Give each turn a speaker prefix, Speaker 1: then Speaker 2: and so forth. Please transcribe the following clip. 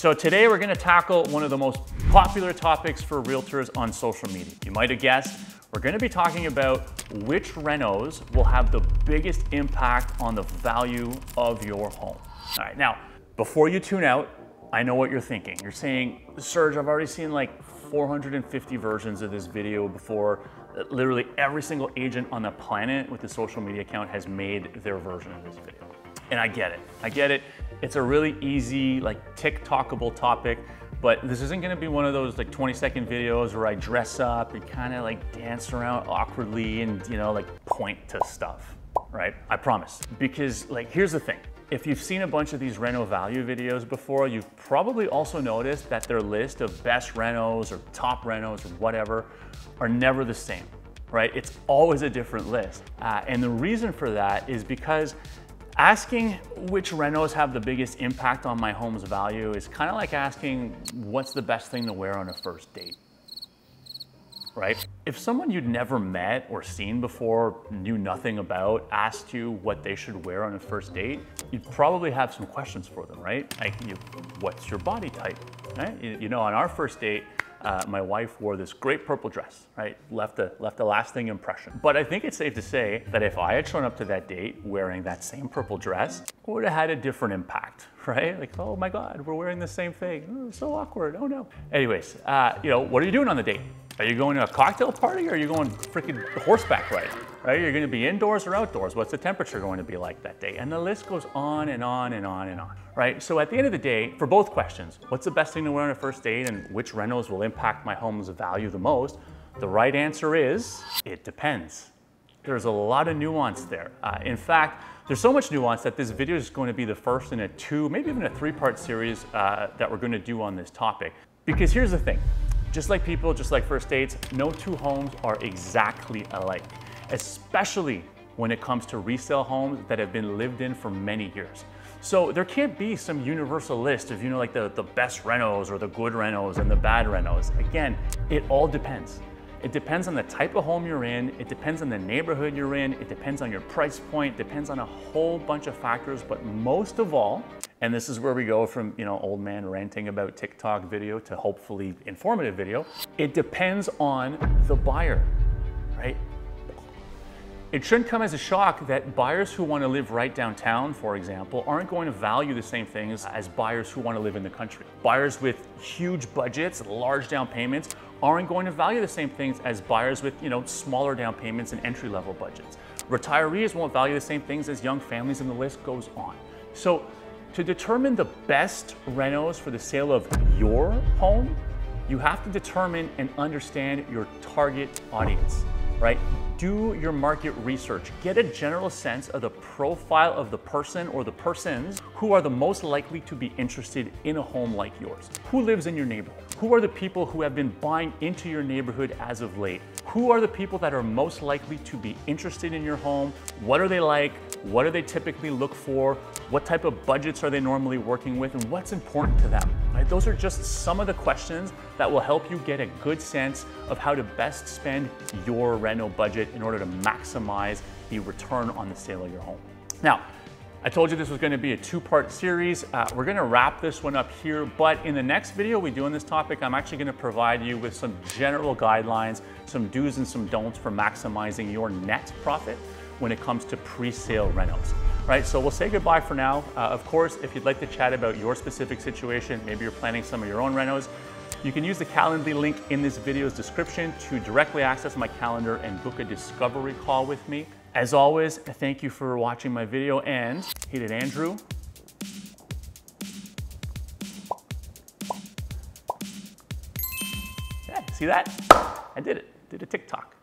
Speaker 1: So today we're gonna tackle one of the most popular topics for realtors on social media. You might have guessed, we're gonna be talking about which renos will have the biggest impact on the value of your home. All right, now, before you tune out, I know what you're thinking. You're saying, Serge, I've already seen like 450 versions of this video before. Literally every single agent on the planet with a social media account has made their version of this video. And I get it. It's a really easy, like TikTokable topic, but this isn't gonna be one of those like 20-second videos where I dress up and kind of like dance around awkwardly and, you know, like point to stuff, right? I promise. Because like, here's the thing. If you've seen a bunch of these reno value videos before, you've probably also noticed that their list of best renos or top renos or whatever are never the same, right? It's always a different list. And the reason for that is because asking which renos have the biggest impact on my home's value is kind of like asking what's the best thing to wear on a first date, right? If someone you'd never met or seen before, knew nothing about, asked you what they should wear on a first date, you'd probably have some questions for them, right? Like, what's your body type, right? You know, on our first date, my wife wore this great purple dress, right? Left a lasting impression. But I think it's safe to say that if I had shown up to that date wearing that same purple dress, it would have had a different impact, right? Like, oh my God, we're wearing the same thing. Oh, so awkward, oh no. Anyways, you know, what are you doing on the date? Are you going to a cocktail party or are you going freaking horseback riding, right? You're gonna be indoors or outdoors? What's the temperature going to be like that day? And the list goes on and on and on and on, right? So at the end of the day, for both questions, what's the best thing to wear on a first date and which renos will impact my home's value the most? The right answer is, it depends. There's a lot of nuance there. In fact, there's so much nuance that this video is going to be the first in a maybe even a 3-part series that we're gonna do on this topic. Because here's the thing. Just like people, just like first dates, no two homes are exactly alike, especially when it comes to resale homes that have been lived in for many years. So there can't be some universal list of, you know, like the best renos or the good renos and the bad renos. Again, it all depends. It depends on the type of home you're in, it depends on the neighborhood you're in, it depends on your price point, depends on a whole bunch of factors, but most of all, and this is where we go from, you know, old man ranting about TikTok video to hopefully informative video, it depends on the buyer, right? It shouldn't come as a shock that buyers who want to live right downtown, for example, aren't going to value the same things as buyers who want to live in the country. Buyers with huge budgets, large down payments, aren't going to value the same things as buyers with, you know, smaller down payments and entry-level budgets. Retirees won't value the same things as young families, and the list goes on. So to determine the best renos for the sale of your home, you have to determine and understand your target audience, right? Do your market research. Get a general sense of the profile of the person or the persons who are the most likely to be interested in a home like yours. Who lives in your neighborhood? Who are the people who have been buying into your neighborhood as of late? Who are the people that are most likely to be interested in your home? What are they like? What do they typically look for? What type of budgets are they normally working with? And what's important to them? Right? Those are just some of the questions that will help you get a good sense of how to best spend your reno budget in order to maximize the return on the sale of your home. Now, I told you this was going to be a 2-part series. We're going to wrap this one up here, but in the next video we do on this topic, I'm actually going to provide you with some general guidelines, some do's and some don'ts for maximizing your net profit when it comes to pre-sale renos. Right, so we'll say goodbye for now. Of course, if you'd like to chat about your specific situation, maybe you're planning some of your own renos, you can use the Calendly link in this video's description to directly access my calendar and book a discovery call with me. As always, thank you for watching my video, and hit it, Andrew. Yeah, see that? I did it. Did a TikTok.